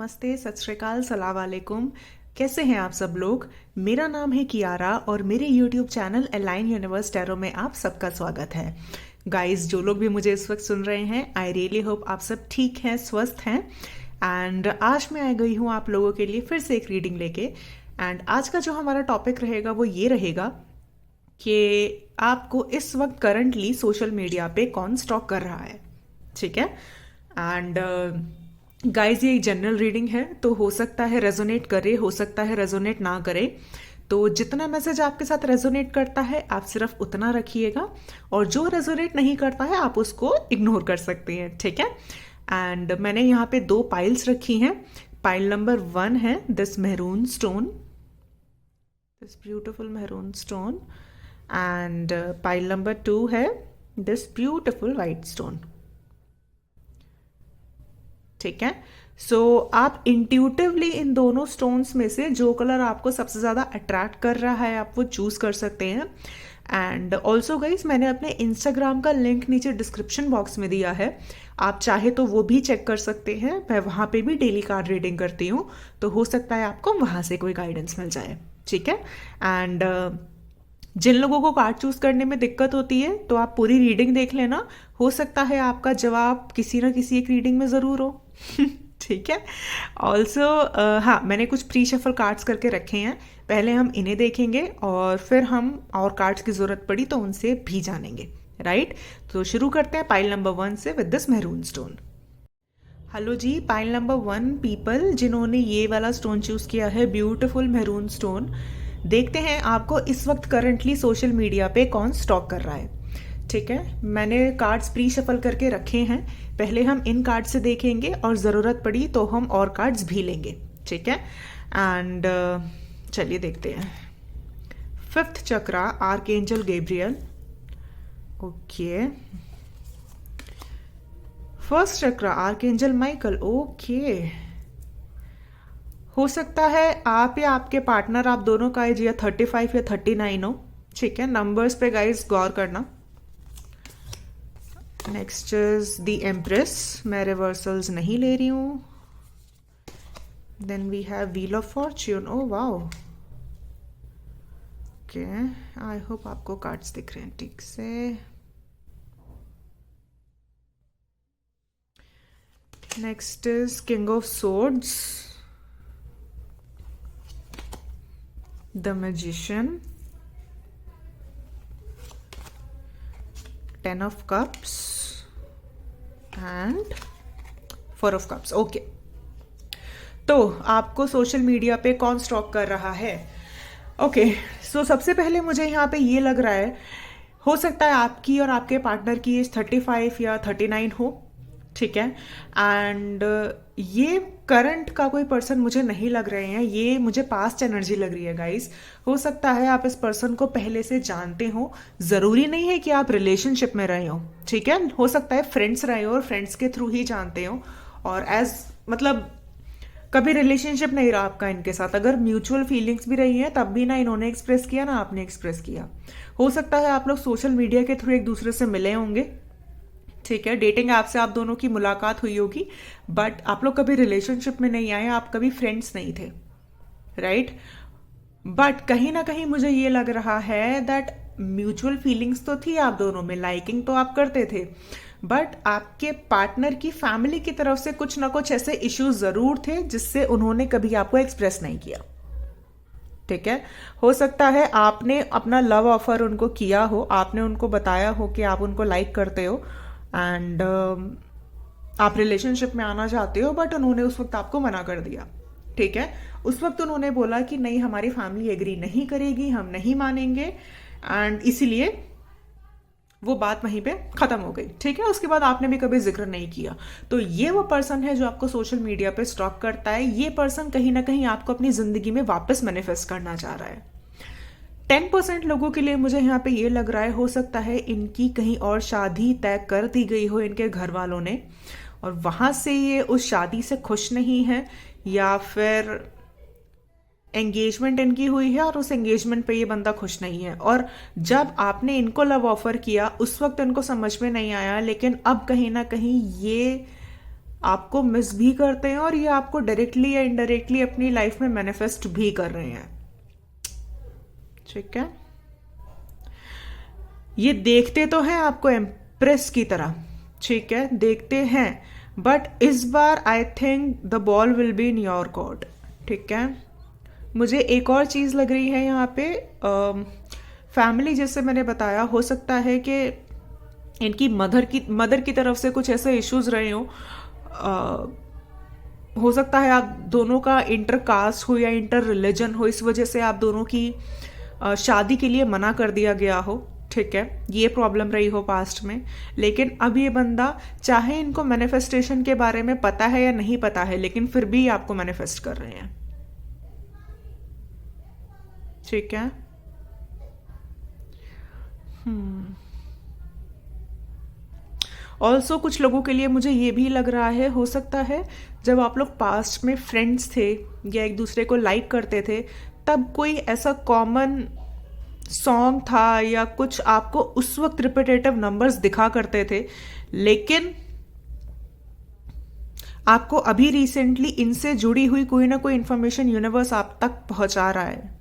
नमस्ते, सत श्री अकाल, सलाम वालेकुम। कैसे हैं आप सब लोग? मेरा नाम है कियारा और मेरे YouTube channel align universe tarot में आप सबका स्वागत है। गाइस, जो लोग भी मुझे इस वक्त सुन रहे हैं, आई रियली होप आप सब ठीक हैं, स्वस्थ हैं। एंड आज मैं आ गई हूँ आप लोगों के लिए फिर से एक रीडिंग लेके। एंड आज का जो हमारा टॉपिक रहेगा वो ये रहेगा कि आपको इस वक्त करंटली सोशल मीडिया पे कौन स्टॉक कर रहा है। ठीक है। एंड गाइज, ये एक जनरल रीडिंग है, तो हो सकता है रेजोनेट करे, हो सकता है रेजोनेट ना करे। तो जितना मैसेज आपके साथ रेजोनेट करता है आप सिर्फ उतना रखिएगा, और जो रेजोनेट नहीं करता है आप उसको इग्नोर कर सकते हैं। ठीक है। एंड मैंने यहाँ पे 2 पाइल्स रखी हैं। पाइल नंबर 1 है this maroon stone, this beautiful maroon stone. And pile number 2 है दिस ब्यूटिफुल वाइट स्टोन। ठीक है। सो आप इंट्यूटिवली इन दोनों स्टोन्स में से जो कलर आपको सबसे ज़्यादा अट्रैक्ट कर रहा है आप वो चूज़ कर सकते हैं। एंड ऑल्सो गाइज, मैंने अपने इंस्टाग्राम का लिंक नीचे डिस्क्रिप्शन बॉक्स में दिया है, आप चाहे तो वो भी चेक कर सकते हैं। मैं वहाँ पे भी डेली कार्ड रीडिंग करती हूँ, तो हो सकता है आपको वहाँ से कोई गाइडेंस मिल जाए। ठीक है। एंड जिन लोगों को कार्ड चूज करने में दिक्कत होती है तो आप पूरी रीडिंग देख लेना, हो सकता है आपका जवाब किसी ना किसी एक रीडिंग में ज़रूर हो। ठीक है। ऑल्सो हाँ, मैंने कुछ प्री शफल कार्ड्स करके रखे हैं, पहले हम इन्हें देखेंगे और फिर हम और कार्ड्स की ज़रूरत पड़ी तो उनसे भी जानेंगे। राइट। तो शुरू करते हैं पाइल नंबर 1 से with this maroon stone. Hello जी, पाइल नंबर 1 पीपल जिन्होंने ये वाला स्टोन चूज़ किया है, ब्यूटिफुल मेहरून स्टोन। देखते हैं आपको इस वक्त करंटली सोशल मीडिया पे कौन स्टॉक कर रहा है। ठीक है। मैंने कार्ड्स प्री शफल करके रखे हैं, पहले हम इन कार्ड से देखेंगे और ज़रूरत पड़ी तो हम और कार्ड्स भी लेंगे। ठीक है। एंड चलिए देखते हैं। 5th चक्रा, आर्कएंजल गैब्रियल। ओके। 1st चक्रा, आर्कएंजल माइकल। ओके। हो सकता है आप या आपके पार्टनर, आप दोनों का एज या 35 या 39 हो। ठीक है। नंबर्स पे गाइस गौर करना। नेक्स्ट इज द एम्प्रेस, मैं रिवर्सल्स नहीं ले रही हूं। Then we have wheel of fortune. Oh wow. Okay, I hope आपको कार्ड्स दिख रहे हैं ठीक से। Next is king of swords, the magician, 10 of cups and 4 of cups. Okay, तो आपको सोशल मीडिया पे कौन स्टॉक कर रहा है? ओके, सो सबसे पहले मुझे यहाँ पे ये लग रहा है, हो सकता है आपकी और आपके पार्टनर की एज 35 या 39 हो। ठीक है। एंड ये करंट का कोई पर्सन मुझे नहीं लग रहे हैं, ये मुझे पास्ट एनर्जी लग रही है गाइस। हो सकता है आप इस पर्सन को पहले से जानते हो, जरूरी नहीं है कि आप रिलेशनशिप में रहे हो। ठीक है। हो सकता है फ्रेंड्स रहे हो और फ्रेंड्स के थ्रू ही जानते हो, और एज मतलब कभी रिलेशनशिप नहीं रहा आपका इनके साथ। अगर म्यूचुअल फीलिंग्स भी रही है तब भी ना इन्होंने एक्सप्रेस किया ना आपने एक्सप्रेस किया। हो सकता है आप लोग सोशल मीडिया के थ्रू एक दूसरे से मिले होंगे। ठीक है। डेटिंग ऐप से आप दोनों की मुलाकात हुई होगी, बट आप लोग कभी रिलेशनशिप में नहीं आए, आप कभी फ्रेंड्स नहीं थे। राइट। बट कहीं ना कहीं मुझे ये लग रहा है दैट म्यूचुअल फीलिंग्स तो थी आप दोनों में, लाइकिंग तो आप करते थे, बट आपके पार्टनर की फैमिली की तरफ से कुछ ना कुछ ऐसे इश्यूज जरूर थे जिससे उन्होंने कभी आपको एक्सप्रेस नहीं किया। ठीक है। हो सकता है आपने अपना लव ऑफर उनको किया हो, आपने उनको बताया हो कि आप उनको लाइक करते हो एंड आप रिलेशनशिप में आना चाहते हो, बट उन्होंने उस वक्त आपको मना कर दिया। ठीक है। उस वक्त उन्होंने बोला कि नहीं, हमारी फैमिली एग्री नहीं करेगी, हम नहीं मानेंगे, एंड इसीलिए वो बात वहीं पे खत्म हो गई। ठीक है। उसके बाद आपने भी कभी जिक्र नहीं किया। तो ये वो पर्सन है जो आपको सोशल मीडिया पे स्टॉक करता है। ये पर्सन कहीं ना कहीं आपको अपनी जिंदगी में वापस मैनिफेस्ट करना चाह रहा है। 10% लोगों के लिए मुझे यहाँ पे ये लग रहा है, हो सकता है इनकी कहीं और शादी तय कर दी गई हो इनके घर वालों ने, और वहां से ये उस शादी से खुश नहीं है, या फिर एंगेजमेंट इनकी हुई है और उस एंगेजमेंट पे ये बंदा खुश नहीं है, और जब आपने इनको लव ऑफर किया उस वक्त इनको समझ में नहीं आया, लेकिन अब कहीं ना कहीं ये आपको मिस भी करते हैं और ये आपको डायरेक्टली या इनडायरेक्टली अपनी लाइफ में मैनिफेस्ट भी कर रहे हैं। ठीक है, ये देखते तो हैं आपको एम्प्रेस की तरह, ठीक है, देखते हैं, बट इस बार I think the ball will be in your court. ठीक है, मुझे एक और चीज़ लग रही है यहाँ पे, फैमिली जैसे मैंने बताया, हो सकता है कि इनकी मदर की तरफ से कुछ ऐसे इश्यूज रहे हो सकता है आप दोनों का इंटर कास्ट हो या इंटर रिलीजन हो, इस वजह से आप दोनों की शादी के लिए मना कर दिया गया हो। ठीक है, ये प्रॉब्लम रही हो पास्ट में, लेकिन अब ये बंदा, चाहे इनको मैनिफेस्टेशन के बारे में पता है या नहीं पता है, लेकिन फिर भी आपको मैनिफेस्ट कर रहे हैं। ठीक है, ऑल्सो कुछ लोगों के लिए मुझे ये भी लग रहा है, हो सकता है जब आप लोग पास्ट में फ्रेंड्स थे या एक दूसरे को लाइक करते थे, तब कोई ऐसा कॉमन सॉन्ग था या कुछ आपको उस वक्त रिपीटेटिव नंबर्स दिखा करते थे, लेकिन आपको अभी रिसेंटली इनसे जुड़ी हुई कोई ना कोई इंफॉर्मेशन यूनिवर्स आप तक पहुंचा रहा है।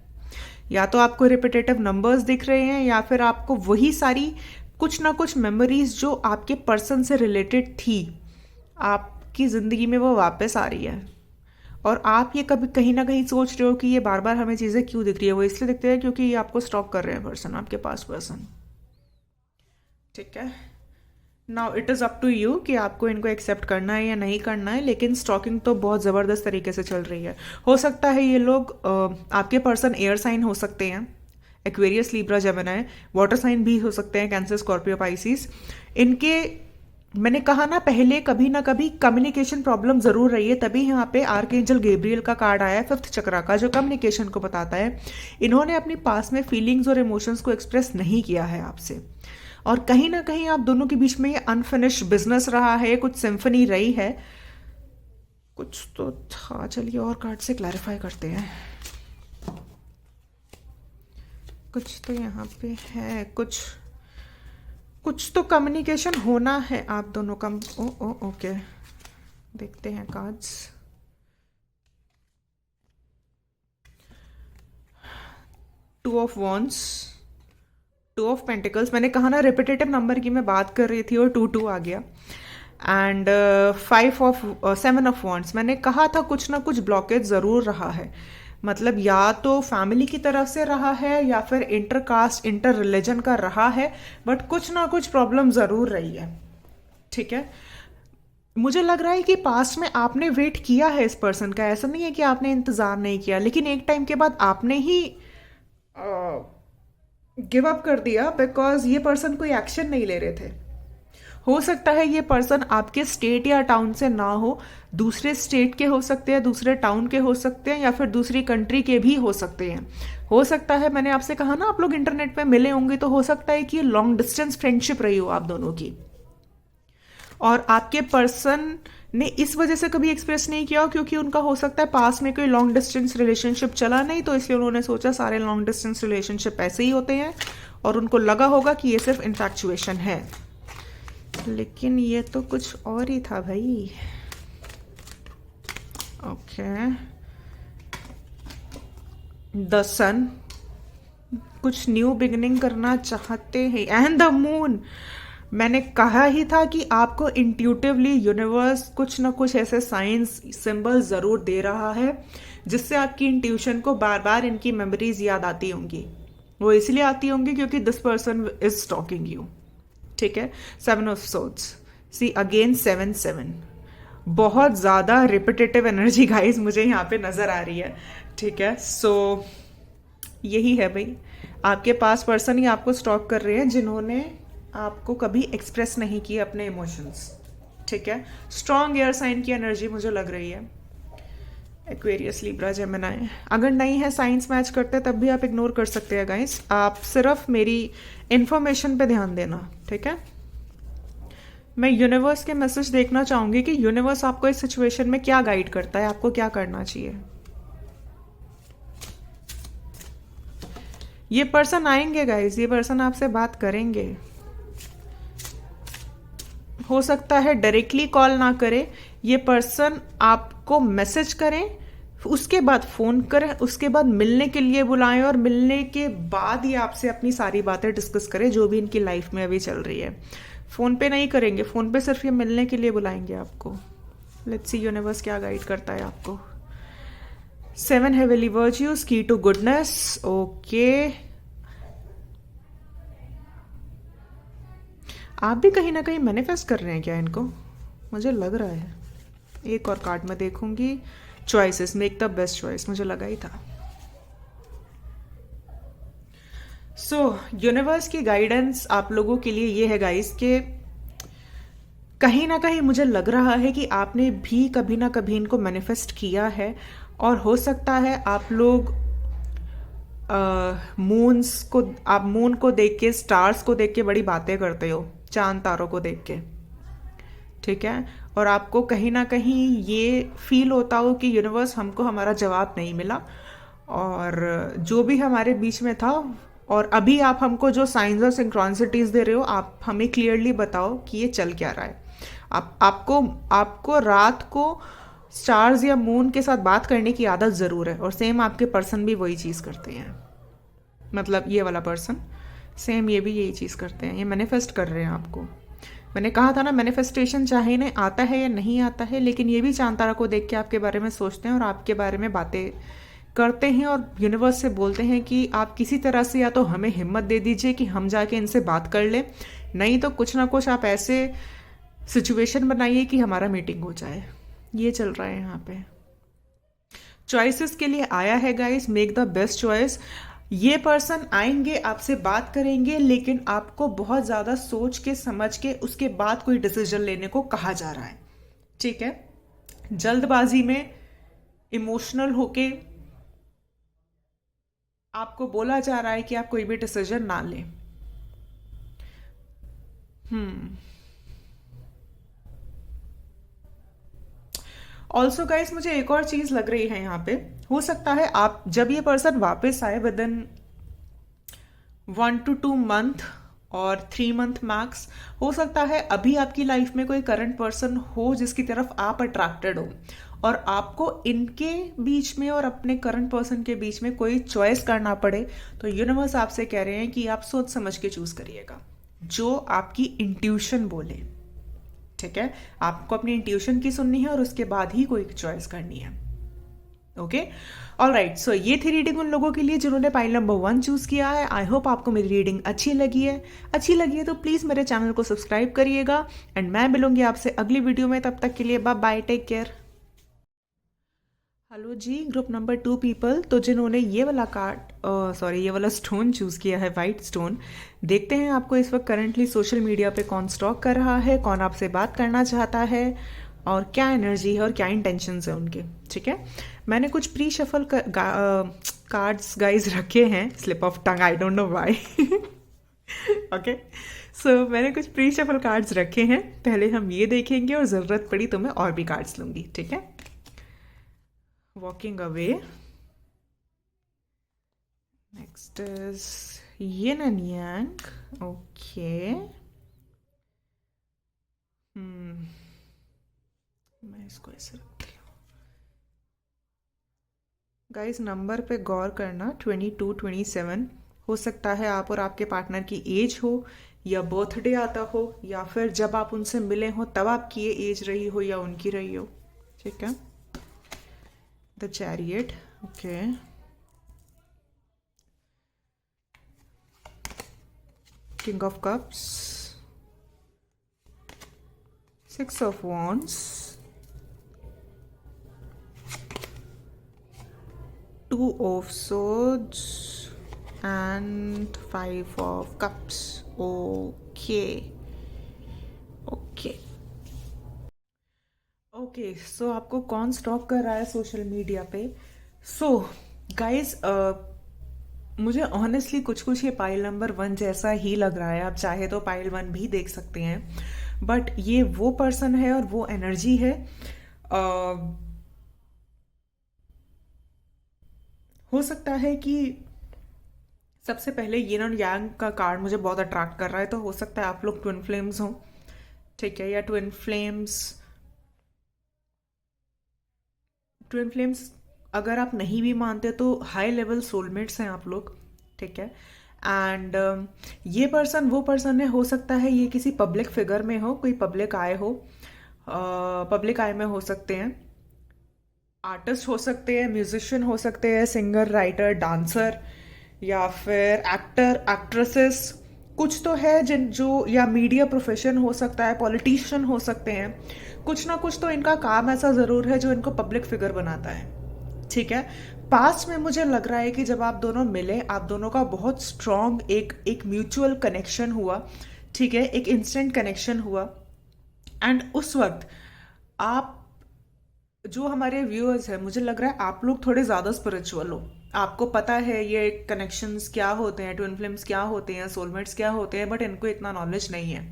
या तो आपको रिपीटेटिव नंबर्स दिख रहे हैं या फिर आपको वही सारी कुछ ना कुछ मेमोरीज जो आपके पर्सन से रिलेटेड थी, आपकी ज़िंदगी में वो वापस आ रही है। और आप ये कभी कहीं ना कहीं सोच रहे हो कि ये बार बार हमें चीज़ें क्यों दिख रही है, वो इसलिए दिखते हैं क्योंकि ये आपको स्टॉक कर रहे हैं पर्सन, आपके पास पर्सन। ठीक है, now it is up to you कि आपको इनको एक्सेप्ट करना है या नहीं करना है, लेकिन स्टॉकिंग तो बहुत ज़बरदस्त तरीके से चल रही है। हो सकता है ये लोग आपके पर्सन एयर साइन हो सकते हैं, Aquarius, Libra, Gemini, water sign भी हो सकते हैं, कैंसर, स्कॉर्पियो, पाइसिस। इनके, मैंने कहा ना पहले, कभी ना कभी कम्युनिकेशन प्रॉब्लम जरूर रही है, तभी यहाँ पे आर्कएंजल गैब्रियल का कार्ड आया है 5th चक्रा का, जो कम्युनिकेशन को बताता है। इन्होंने अपनी पास में फीलिंग्स और इमोशंस को एक्सप्रेस नहीं किया है आपसे, और कहीं ना कहीं आप दोनों के बीच में ये अनफिनिश्ड बिजनेस रहा है, कुछ सिम्फनी रही है, कुछ तो था। चलिए और कार्ड से क्लैरिफाई करते हैं। कुछ तो यहाँ पे है, कुछ तो कम्युनिकेशन होना है आप दोनों का। ओके, देखते हैं cards. Two of wands, two of pentacles, मैंने कहा ना रिपीटेटिव नंबर की मैं बात कर रही थी और 2 आ गया। एंड 7 ऑफ वॉन्ड्स, मैंने कहा था कुछ ना कुछ ब्लॉकेज ज़रूर रहा है, मतलब या तो फैमिली की तरफ से रहा है या फिर इंटर कास्ट, इंटर रिलीजन का रहा है, बट कुछ ना कुछ प्रॉब्लम ज़रूर रही है। ठीक है, मुझे लग रहा है कि पास्ट में आपने वेट किया है इस पर्सन का, ऐसा नहीं है कि आपने इंतज़ार नहीं किया, लेकिन एक टाइम के बाद आपने ही गिव अप कर दिया, बिकॉज ये पर्सन कोई एक्शन नहीं ले रहे थे। हो सकता है ये पर्सन आपके स्टेट या टाउन से ना हो, दूसरे स्टेट के हो सकते हैं, दूसरे टाउन के हो सकते हैं, या फिर दूसरी कंट्री के भी हो सकते हैं। हो सकता है, मैंने आपसे कहा ना आप लोग इंटरनेट पे मिले होंगे, तो हो सकता है कि लॉन्ग डिस्टेंस फ्रेंडशिप रही हो आप दोनों की, और आपके पर्सन ने इस वजह से कभी एक्सप्रेस नहीं किया क्योंकि उनका हो सकता है पास में कोई लॉन्ग डिस्टेंस रिलेशनशिप चला नहीं, तो इसलिए उन्होंने सोचा सारे लॉन्ग डिस्टेंस रिलेशनशिप ऐसे ही होते हैं, और उनको लगा होगा कि ये सिर्फ इन्फैक्चुएशन है। लेकिन ये तो कुछ और ही था भाई। ओके, द सन, कुछ न्यू बिगिनिंग करना चाहते हैं, एंड द मून, मैंने कहा ही था कि आपको इंट्यूटिवली यूनिवर्स कुछ ना कुछ ऐसे साइंस सिंबल जरूर दे रहा है जिससे आपकी इंट्यूशन को बार बार इनकी मेमोरीज याद आती होंगी। वो इसलिए आती होंगी क्योंकि this person is stalking you. ठीक है, 7 ऑफ सोर्ड्स, सी अगेन 7 बहुत ज़्यादा रिपीटेटिव एनर्जी गाइस मुझे यहाँ पे नज़र आ रही है। ठीक है, सो यही है भाई, आपके पास पर्सन ही आपको स्टॉक कर रहे हैं जिन्होंने आपको कभी एक्सप्रेस नहीं किए अपने इमोशंस। ठीक है, स्ट्रॉन्ग एयर साइन की एनर्जी मुझे लग रही है, एक्वेरियस, लिब्रा, जेमिनी। अगर नहीं है, साइंस मैच करते तब भी आप इग्नोर कर सकते हैं गाइस, आप सिर्फ मेरी इंफॉर्मेशन पे ध्यान देना। ठीक है, मैं यूनिवर्स के मैसेज देखना चाहूंगी कि यूनिवर्स आपको इस सिचुएशन में क्या गाइड करता है, आपको क्या करना चाहिए। ये पर्सन आएंगे गाइस, ये पर्सन आपसे बात करेंगे। हो सकता है डायरेक्टली कॉल ना करे, ये पर्सन आपको मैसेज करें, उसके बाद फ़ोन करें, उसके बाद मिलने के लिए बुलाएं और मिलने के बाद ये आपसे अपनी सारी बातें डिस्कस करें जो भी इनकी लाइफ में अभी चल रही है। फ़ोन पे नहीं करेंगे, फ़ोन पे सिर्फ ये मिलने के लिए बुलाएंगे आपको। लेट्स सी यूनिवर्स क्या गाइड करता है आपको। 7 हेवनली वर्च्यूज, की टू गुडनेस। ओके, आप भी कहीं ना कहीं मैनिफेस्ट कर रहे हैं क्या इनको? मुझे लग रहा है। एक और कार्ड में देखूंगी। Choices, make the best choice, मुझे लगा ही था। सो यूनिवर्स की गाइडेंस आप लोगों के लिए ये है गाइस कि कहीं ना कहीं मुझे लग रहा है कि आपने भी कभी ना कभी इनको मैनिफेस्ट किया है, और हो सकता है आप लोग मून्स को, आप मून को देख के, स्टार्स को देख के बड़ी बातें करते हो, चांद तारों को देख के, ठीक है। और आपको कहीं ना कहीं ये फील होता हो कि यूनिवर्स हमको हमारा जवाब नहीं मिला, और जो भी हमारे बीच में था, और अभी आप हमको जो साइंस और सिंक्रोनिसिटीज दे रहे हो, आप हमें क्लियरली बताओ कि ये चल क्या रहा है। आपको आपको रात को स्टार्स या मून के साथ बात करने की आदत ज़रूर है, और सेम आपके पर्सन भी वही चीज़ करते हैं। मतलब ये वाला पर्सन सेम ये भी यही चीज़ करते हैं, ये मैनिफेस्ट कर रहे हैं आपको। मैंने कहा था ना, मैनिफेस्टेशन चाहे इन्हें आता है या नहीं आता है, लेकिन ये भी चांद तारा को देख के आपके बारे में सोचते हैं और आपके बारे में बातें करते हैं, और यूनिवर्स से बोलते हैं कि आप किसी तरह से या तो हमें हिम्मत दे दीजिए कि हम जाके इनसे बात कर लें, नहीं तो कुछ ना कुछ आप ऐसे सिचुएशन बनाइए कि हमारा मीटिंग हो जाए। ये चल रहा है यहाँ पे। चॉइसेस के लिए आया है guys, make the best choice. ये पर्सन आएंगे, आपसे बात करेंगे, लेकिन आपको बहुत ज़्यादा सोच के समझ के उसके बाद कोई डिसीजन लेने को कहा जा रहा है, ठीक है। जल्दबाजी में इमोशनल होके आपको बोला जा रहा है कि आप कोई भी डिसीजन ना लें। ऑल्सो गाइस, मुझे एक और चीज लग रही है यहाँ पे। हो सकता है आप जब ये पर्सन वापस आए विद इन 1 to 2 मंथ और 3 मंथ मैक्स, हो सकता है अभी आपकी लाइफ में कोई करंट पर्सन हो जिसकी तरफ आप अट्रैक्टेड हो, और आपको इनके बीच में और अपने करंट पर्सन के बीच में कोई चॉइस करना पड़े, तो यूनिवर्स आपसे कह रहे हैं कि आप सोच समझ के चूज करिएगा, जो आपकी इंट्यूशन बोले, ठीक है। आपको अपनी इंट्यूशन की सुननी है और उसके बाद ही कोई चॉइस करनी है। Okay, all right. सो ये थी रीडिंग उन लोगों के लिए जिन्होंने पाइल नंबर 1 चूज किया है। आई होप आपको मेरी रीडिंग अच्छी लगी है तो प्लीज मेरे चैनल को सब्सक्राइब करिएगा, एंड मैं मिलूंगी आपसे अगली वीडियो में। तब तक के लिए bye bye, take care. Hello जी, ग्रुप नंबर 2 पीपल, तो जिन्होंने ये वाला ये वाला स्टोन चूज किया है, वाइट स्टोन, देखते हैं आपको इस वक्त करंटली सोशल मीडिया पे कौन स्टॉक कर रहा है, कौन आपसे बात करना चाहता है, और क्या एनर्जी है और क्या इंटेंशंस है उनके, ठीक है। मैंने कुछ प्री शफल कार्ड्स गाइज रखे हैं, slip of tongue, I don't know why. Okay, so मैंने कुछ प्री शफल कार्ड्स रखे हैं, पहले हम ये देखेंगे और ज़रूरत पड़ी तो मैं और भी कार्ड्स लूँगी, ठीक है। Walking away. Next is yin and yang. Okay. मैं इसको ऐसे रखती हूँ। गाइस, नंबर पे गौर करना, 22, 27। हो सकता है आप और आपके पार्टनर की एज हो, या बर्थडे आता हो, या फिर जब आप उनसे मिले हो तब आपकी ये एज रही हो या उनकी रही हो, ठीक है। The Chariot, okay. King of Cups, 6 of Wands, 2 of Swords, and 5 of Cups. Okay. Okay. Okay, so आपको कौन स्टॉक कर रहा है सोशल मीडिया पे? सो गाइज, मुझे ऑनेस्टली कुछ कुछ ये पाइल नंबर 1 जैसा ही लग रहा है। आप चाहे तो पाइल 1 भी देख सकते हैं, बट ये वो पर्सन है और वो एनर्जी है। हो सकता है कि सबसे पहले यिन और यांग का कार्ड मुझे बहुत अट्रैक्ट कर रहा है, तो हो सकता है आप लोग ट्विन फ्लेम्स हो, ठीक है, या ट्विन फ्लेम्स ट्विन फ्लेम्स अगर आप नहीं भी मानते तो हाई लेवल सोलमेट्स हैं आप लोग, ठीक है। एंड ये पर्सन वो पर्सन है, हो सकता है ये किसी पब्लिक फिगर में हो, कोई पब्लिक आय हो, पब्लिक आय में हो सकते हैं, आर्टिस्ट हो सकते हैं, म्यूजिशियन हो सकते हैं, सिंगर, राइटर, डांसर, या फिर एक्टर, एक्ट्रेसेस, कुछ तो है जिन जो, या मीडिया प्रोफेशन हो सकता है, पॉलिटिशियन हो सकते हैं, कुछ ना कुछ तो इनका काम ऐसा ज़रूर है जो इनको पब्लिक फिगर बनाता है, ठीक है। पास्ट में मुझे लग रहा है कि जब आप दोनों मिले, आप दोनों का बहुत स्ट्रॉन्ग एक म्यूचुअल कनेक्शन हुआ, ठीक है, एक इंस्टेंट कनेक्शन हुआ। एंड उस वक्त आप, जो हमारे व्यूअर्स हैं, मुझे लग रहा है आप लोग थोड़े ज़्यादा स्पिरिचुअल हो, आपको पता है ये कनेक्शंस क्या होते हैं, ट्विन फ्लेम्स क्या होते हैं, सोलमेट्स क्या होते हैं, बट इनको इतना नॉलेज नहीं है,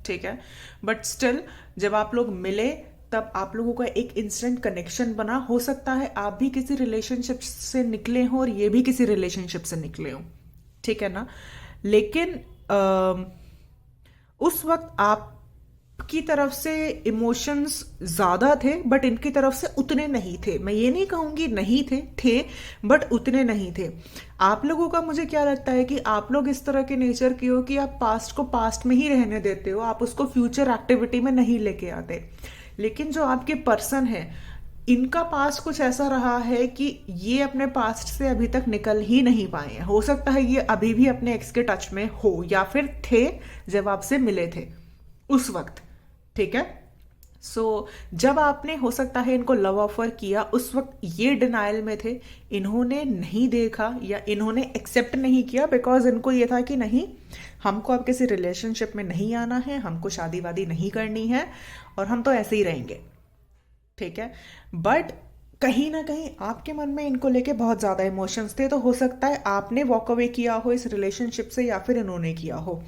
ठीक है। बट स्टिल जब आप लोग मिले तब आप लोगों का एक इंस्टेंट कनेक्शन बना। हो सकता है आप भी किसी रिलेशनशिप से निकले हो और ये भी किसी रिलेशनशिप से निकले हो, ठीक है ना। लेकिन उस वक्त आपकी तरफ से इमोशंस ज़्यादा थे, बट इनकी तरफ से उतने नहीं थे। मैं ये नहीं कहूँगी नहीं थे, बट उतने नहीं थे। आप लोगों का मुझे क्या लगता है कि आप लोग इस तरह के नेचर की हो कि आप पास्ट को पास्ट में ही रहने देते हो, आप उसको फ्यूचर एक्टिविटी में नहीं लेके आते। लेकिन जो आपके पर्सन है, इनका पास्ट कुछ ऐसा रहा है कि ये अपने पास्ट से अभी तक निकल ही नहीं पाए हैं। हो सकता है ये अभी भी अपने एक्स के टच में हो, या फिर थे जब आपसे मिले थे उस वक्त, ठीक है। सो जब आपने, हो सकता है, इनको लव ऑफर किया, उस वक्त ये डिनायल में थे, इन्होंने नहीं देखा या इन्होंने एक्सेप्ट नहीं किया, बिकॉज इनको ये था कि नहीं, हमको अब किसी रिलेशनशिप में नहीं आना है, हमको शादी वादी नहीं करनी है, और हम तो ऐसे ही रहेंगे, ठीक है। बट कहीं ना कहीं आपके मन में इनको लेके बहुत ज़्यादा इमोशंस थे, तो हो सकता है आपने वॉक अवे किया हो इस रिलेशनशिप से, या फिर इन्होंने किया हो।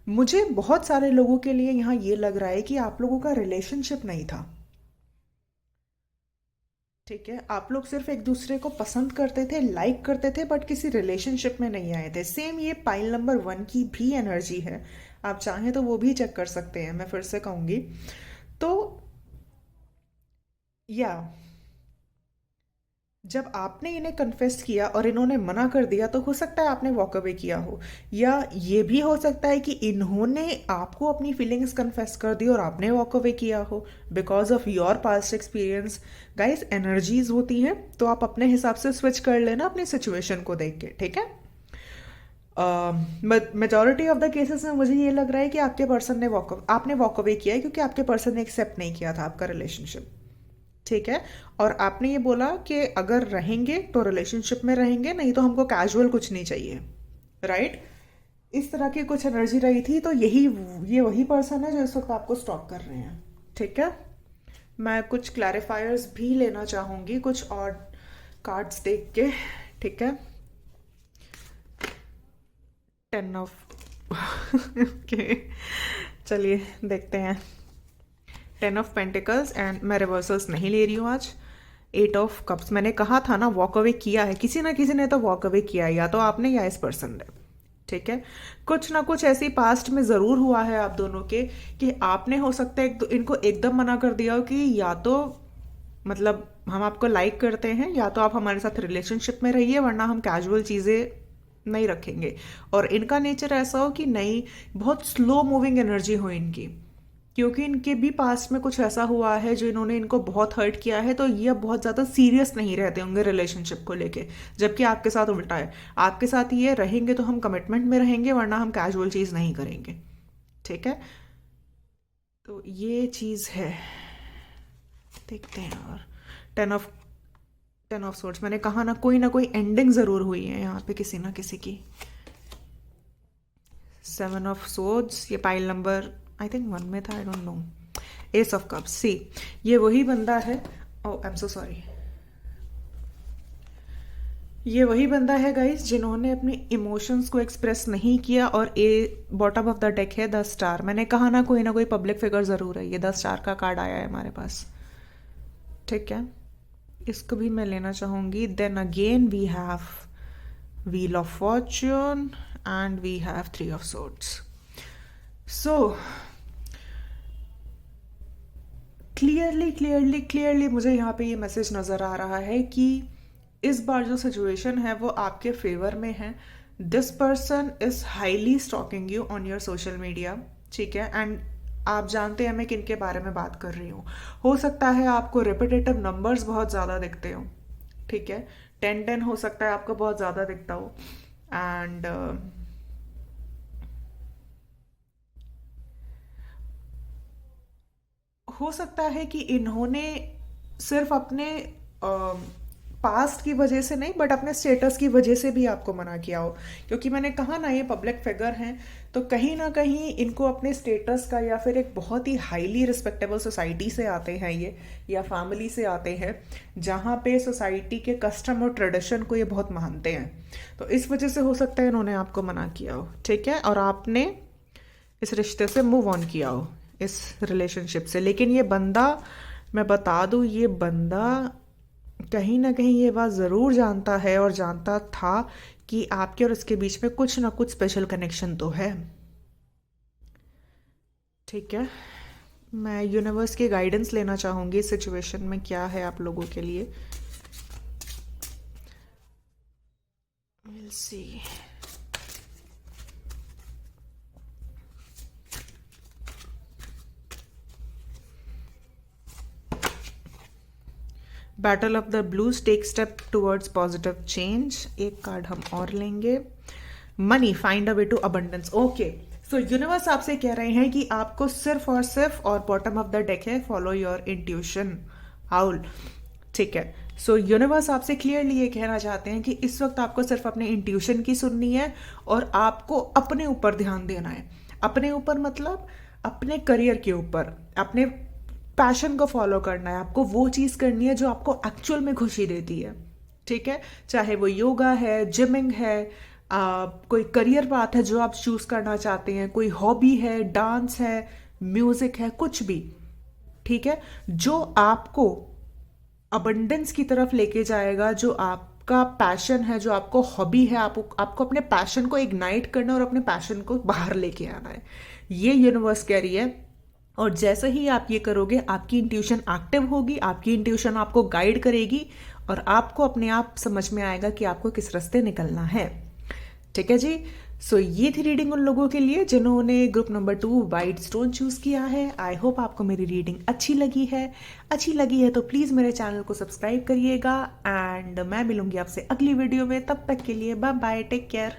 मुझे बहुत सारे लोगों के लिए यहाँ ये लग रहा है कि आप लोगों का रिलेशनशिप नहीं था, ठीक है। आप लोग सिर्फ एक दूसरे को पसंद करते थे, लाइक करते थे, बट किसी रिलेशनशिप में नहीं आए थे। सेम ये पाइल नंबर 1 की भी एनर्जी है, आप चाहें तो वो भी चेक कर सकते हैं, मैं फिर से कहूँगी। तो या जब आपने इन्हें कन्फेस किया और इन्होंने मना कर दिया, तो हो सकता है आपने वॉक अवे किया हो, या ये भी हो सकता है कि इन्होंने आपको अपनी फीलिंग्स कन्फेस कर दी और आपने वॉक अवे किया हो because of your past experience. Guys, energies होती हैं, तो आप अपने हिसाब से स्विच कर लेना अपनी सिचुएशन को देख के, ठीक है। मेजॉरिटी ऑफ द केसेस में मुझे ये लग रहा है कि आपके पर्सन ने आपने वॉक अवे किया है, क्योंकि आपके पर्सन ने एक्सेप्ट नहीं किया था आपका रिलेशनशिप, ठीक है। और आपने ये बोला कि अगर रहेंगे तो रिलेशनशिप में रहेंगे, नहीं तो हमको कैजुअल कुछ नहीं चाहिए, राइट। इस तरह की कुछ एनर्जी रही थी, तो ये वही पर्सन है जो इस वक्त आपको स्टॉक कर रहे हैं, ठीक है। मैं कुछ क्लैरिफायर्स भी लेना चाहूँगी कुछ और कार्ड्स देख के, ठीक है। 10 ऑफ ओके, चलिए देखते हैं। 10 ऑफ पेंटिकल्स, एंड मैं रिवर्सल्स नहीं ले रही हूँ आज। 8 ऑफ कप्स, मैंने कहा था ना वॉक अवे किया है, किसी ना किसी ने तो वॉक अवे किया है, या तो आपने या इस पर्सन ने, ठीक है। कुछ ना कुछ ऐसी पास्ट में ज़रूर हुआ है आप दोनों के कि आपने, हो सकता है, इनको एकदम मना कर दिया हो कि या तो मतलब हम आपको लाइक करते हैं, या तो आप हमारे साथ रिलेशनशिप में रहिए, वरना हम कैजुअल चीज़ें नहीं रखेंगे। और इनका नेचर ऐसा हो कि नहीं, बहुत स्लो मूविंग एनर्जी हो इनकी, क्योंकि इनके भी पास्ट में कुछ ऐसा हुआ है जो इन्होंने इनको बहुत हर्ट किया है, तो ये अब बहुत ज़्यादा सीरियस नहीं रहते होंगे रिलेशनशिप को लेके। जबकि आपके साथ उल्टा है, आपके साथ ये रहेंगे तो हम कमिटमेंट में रहेंगे, वरना हम कैजुअल चीज़ नहीं करेंगे, ठीक है। तो ये चीज़ है, देखते हैं। और 10 ऑफ सोर्ड्स, मैंने कहा ना कोई एंडिंग ज़रूर हुई है यहाँ पे किसी ना किसी की। 7 ऑफ सोर्ड्स, ये पाइल नंबर आई थिंक 1 में था, I don't know. Ace of cups, see, ये वही बंदा है, ओह आई एम सो सॉरी, ये वही बंदा है गाइस जिन्होंने अपने इमोशंस को एक्सप्रेस नहीं किया। और बॉटम ऑफ द डेक है 10 स्टार। मैंने कहा ना कोई पब्लिक फिगर ज़रूर है, ये 10 स्टार का कार्ड आया है हमारे पास, ठीक है। इसको भी मैं लेना चाहूँगी। Then again we have wheel of fortune and we have 3 of swords. So clearly clearly clearly मुझे यहाँ पे ये मैसेज नज़र आ रहा है कि इस बार जो सिचुएशन है वो आपके फेवर में है। This person is highly stalking you on your social media, ठीक है। एंड आप जानते हैं मैं किन के बारे में बात कर रही हूँ। हो सकता है आपको रिपीटेटिव नंबर्स बहुत ज़्यादा दिखते हो, ठीक है। 10-10 हो सकता है आपको बहुत ज़्यादा दिखता हो। एंड हो सकता है कि इन्होंने सिर्फ अपने पास्ट की वजह से नहीं, बट अपने स्टेटस की वजह से भी आपको मना किया हो। क्योंकि मैंने कहा ना, ये पब्लिक फिगर हैं, तो कहीं ना कहीं इनको अपने स्टेटस का, या फिर एक बहुत ही हाईली रिस्पेक्टेबल सोसाइटी से आते हैं ये, या फैमिली से आते हैं जहाँ पे सोसाइटी के कस्टम और ट्रेडिशन को ये बहुत मानते हैं। तो इस वजह से हो सकता है इन्होंने आपको मना किया हो, ठीक है। और आपने इस रिश्ते से मूव ऑन किया हो, इस रिलेशनशिप से। लेकिन ये बंदा, मैं बता दूं, ये बंदा कहीं ना कहीं ये बात ज़रूर जानता है और जानता था कि आपके और इसके बीच में कुछ ना कुछ स्पेशल कनेक्शन तो है, ठीक है। मैं यूनिवर्स की गाइडेंस लेना चाहूँगी इस सिचुएशन में क्या है आप लोगों के लिए। Will see. Battle of the blues, take step towards positive change. एक कार्ड हम और लेंगे। Money, find a way to abundance. Okay, so universe आपसे कह रहे हैं कि आपको सिर्फ और सिर्फ, और बॉटम ऑफ द डेक है, फॉलो योर इंट्यूशन, हाउल, ठीक है। सो यूनिवर्स आपसे क्लियरली ये कहना चाहते हैं कि इस वक्त आपको सिर्फ अपने इंट्यूशन की सुननी है, और आपको अपने ऊपर ध्यान देना है। अपने ऊपर मतलब अपने करियर के ऊपर, अपने पैशन को फॉलो करना है। आपको वो चीज़ करनी है जो आपको एक्चुअल में खुशी देती है, ठीक है। चाहे वो योगा है, जिमिंग है, कोई करियर पाथ है जो आप चूज करना चाहते हैं, कोई हॉबी है, डांस है, म्यूजिक है, कुछ भी, ठीक है। जो आपको अबंडेंस की तरफ लेके जाएगा, जो आपका पैशन है, जो आपको हॉबी है, आपको अपने पैशन को इग्नाइट करना और अपने पैशन को बाहर लेके आना है, ये यूनिवर्स कह रही है। और जैसे ही आप ये करोगे, आपकी इंट्यूशन एक्टिव होगी, आपकी इंट्यूशन आपको गाइड करेगी, और आपको अपने आप समझ में आएगा कि आपको किस रास्ते निकलना है, ठीक है जी। सो ये थी रीडिंग उन लोगों के लिए जिन्होंने group number 2 white stone choose किया है। आई होप आपको मेरी रीडिंग अच्छी लगी है। अच्छी लगी है तो प्लीज़ मेरे चैनल को सब्सक्राइब करिएगा, एंड मैं मिलूंगी आपसे अगली वीडियो में। तब तक के लिए बाय बाय, टेक केयर।